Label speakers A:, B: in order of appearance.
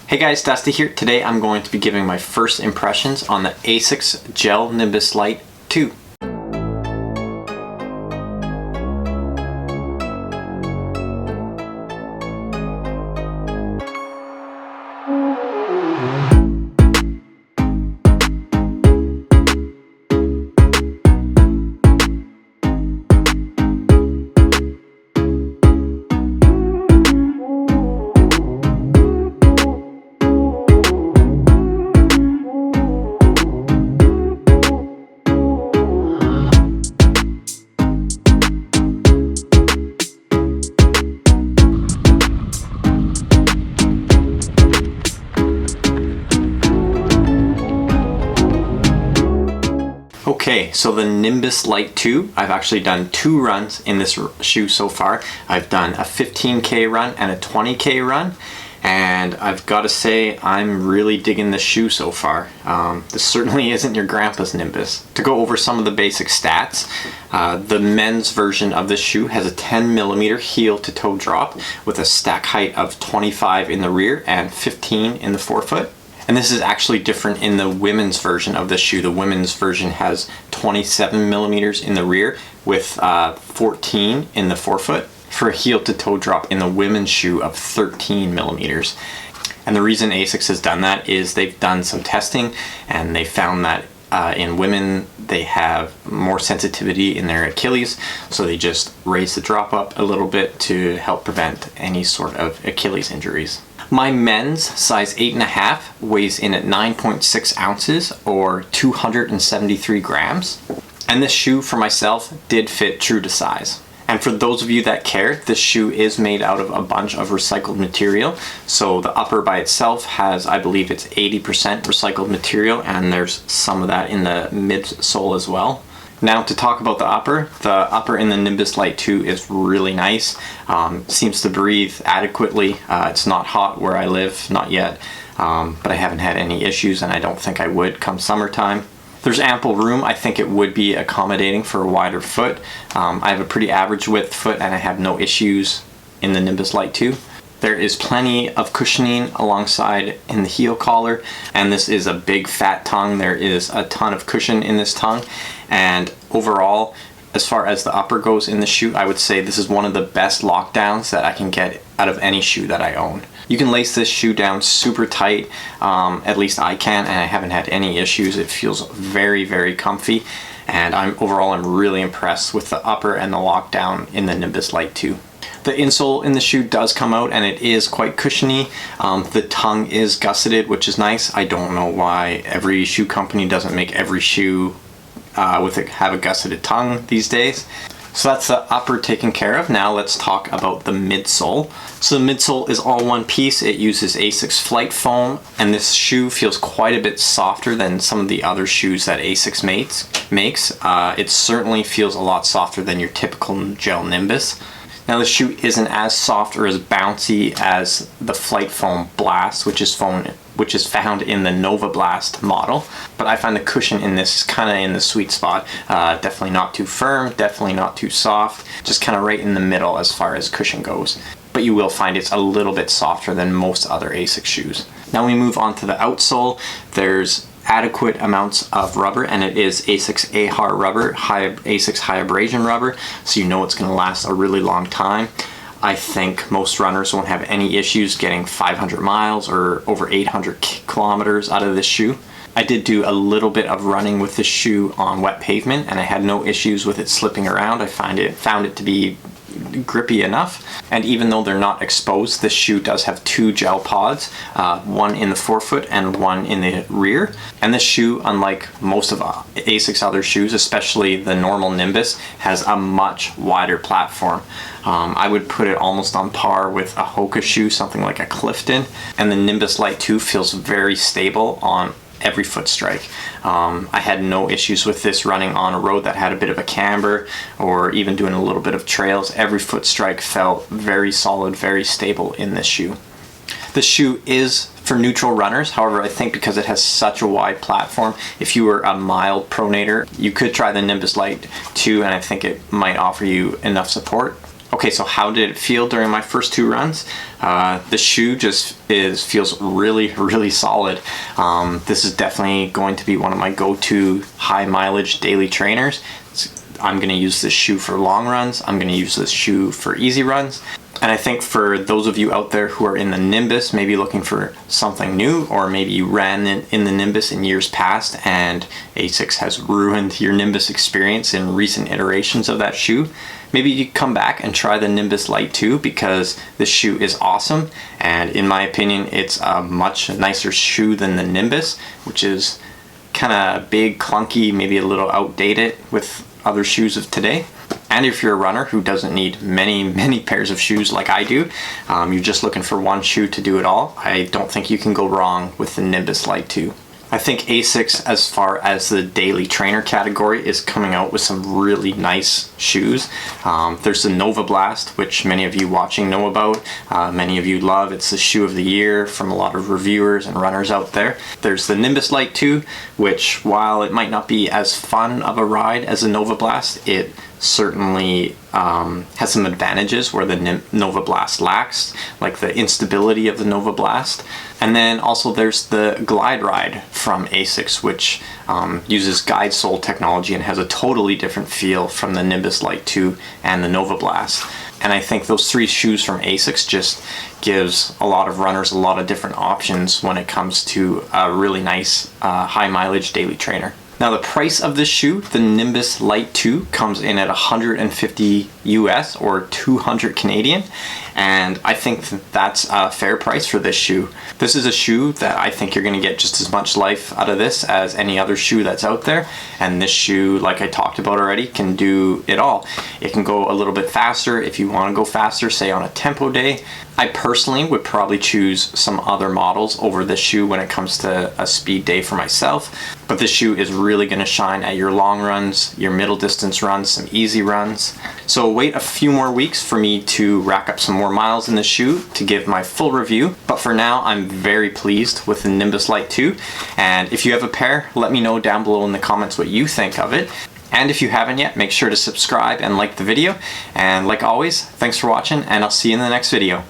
A: Hey guys, Dusty here. Today I'm going to be giving my first impressions on the Asics Gel-Nimbus Lite 2. Okay, so the Nimbus Lite 2, I've actually done 2 runs in this shoe so far. I've done a 15K run and a 20K run, and I've got to say I'm really digging this shoe so far. This certainly isn't your grandpa's Nimbus. To go over some of the basic stats, the men's version of this shoe has a 10mm heel to toe drop with a stack height of 25 in the rear and 15 in the forefoot. And this is actually different in the women's version of the shoe. The women's version has 27mm in the rear with 14 in the forefoot for a heel to toe drop in the women's shoe of 13mm. And the reason Asics has done that is they've done some testing and they found that in women they have more sensitivity in their Achilles, so they just raise the drop up a little bit to help prevent any sort of Achilles injuries. My men's size 8.5 weighs in at 9.6 ounces or 273 grams. And this shoe for myself did fit true to size. And for those of you that care, this shoe is made out of a bunch of recycled material. So the upper by itself has, I believe it's 80% recycled material, and there's some of that in the midsole as well. Now to talk about the upper in the Nimbus Lite 2 is really nice. Seems to breathe adequately. It's not hot where I live, not yet, but I haven't had any issues and I don't think I would come summertime. There's ample room. I think it would be accommodating for a wider foot. I have a pretty average width foot and I have no issues in the Nimbus Lite 2. There is plenty of cushioning alongside in the heel collar, and this is a big fat tongue. There is a ton of cushion in this tongue, and overall, as far as the upper goes in the shoe, I would say this is one of the best lockdowns that I can get out of any shoe that I own. You can lace this shoe down super tight, at least I can, and I haven't had any issues. It feels very, very comfy, and I'm really impressed with the upper and the lockdown in the Nimbus Lite 2. The insole in the shoe does come out and it is quite cushiony. The tongue is gusseted, which is nice. I don't know why every shoe company doesn't make every shoe have a gusseted tongue these days. So that's the upper taken care of. Now let's talk about the midsole. So the midsole is all one piece. It uses Asics Flight Foam, and this shoe feels quite a bit softer than some of the other shoes that Asics makes. It certainly feels a lot softer than your typical gel Nimbus. Now the shoe isn't as soft or as bouncy as the Flight Foam Blast, which is found in the Nova Blast model, but I find the cushion in this is kind of in the sweet spot. Definitely not too firm, definitely not too soft, just kind of right in the middle as far as cushion goes. But you will find it's a little bit softer than most other Asics shoes. Now we move on to the outsole. There's adequate amounts of rubber, and it is Asics AHR rubber, Asics high abrasion rubber, so you know it's going to last a really long time. I think most runners won't have any issues getting 500 miles or over 800 kilometers out of this shoe. I did do a little bit of running with this shoe on wet pavement and I had no issues with it slipping around. I found it to be grippy enough, and even though they're not exposed, this shoe does have 2 gel pods, one in the forefoot and one in the rear. And this shoe, unlike most of Asics other shoes, especially the normal Nimbus, has a much wider platform. I would put it almost on par with a Hoka shoe, something like a Clifton, and the Nimbus Lite 2 feels very stable on every foot strike. I had no issues with this running on a road that had a bit of a camber or even doing a little bit of trails. Every foot strike felt very solid, very stable in this shoe. This shoe is for neutral runners. However, I think because it has such a wide platform, if you were a mild pronator, you could try the Nimbus Lite 2 and I think it might offer you enough support. Okay, Okay, so how did it feel during my first 2 runs? The shoe just feels really, really solid. This is definitely going to be one of my go-to high mileage daily trainers. I'm going to use this shoe for long runs. I'm going to use this shoe for easy runs. And I think for those of you out there who are in the Nimbus, maybe looking for something new, or maybe you ran in the Nimbus in years past and Asics has ruined your Nimbus experience in recent iterations of that shoe, maybe you come back and try the Nimbus Lite 2, because this shoe is awesome. And in my opinion, it's a much nicer shoe than the Nimbus, which is kind of big, clunky, maybe a little outdated with other shoes of today. And if you're a runner who doesn't need many pairs of shoes like I do, you're just looking for one shoe to do it all, I don't think you can go wrong with the Nimbus Lite 2. I think Asics, as far as the daily trainer category, is coming out with some really nice shoes. There's the Nova Blast, which many of you watching know about, many of you love. It's the shoe of the year from a lot of reviewers and runners out there. There's the Nimbus Lite 2, which, while it might not be as fun of a ride as the Nova Blast, it certainly has some advantages where the Nova Blast lacks, like the instability of the Nova Blast. And then also there's the Glide Ride from Asics, which uses guide sole technology and has a totally different feel from the Nimbus Lite 2 and the Nova Blast. And I think those 3 shoes from Asics just gives a lot of runners a lot of different options when it comes to a really nice high mileage daily trainer. Now the price of this shoe, the Nimbus Lite 2, comes in at 150 US or 200 Canadian, and I think that's a fair price for this shoe. This is a shoe that I think you're going to get just as much life out of this as any other shoe that's out there, and this shoe, like I talked about already, can do it all. It can go a little bit faster if you want to go faster, say on a tempo day. I personally would probably choose some other models over this shoe when it comes to a speed day for myself, but this shoe is really going to shine at your long runs, your middle distance runs, some easy runs. So wait a few more weeks for me to rack up some more miles in the shoe to give my full review, but for now I'm very pleased with the Nimbus Lite 2, and if you have a pair, let me know down below in the comments what you think of it. And if you haven't yet, make sure to subscribe and like the video, and like always, thanks for watching, and I'll see you in the next video.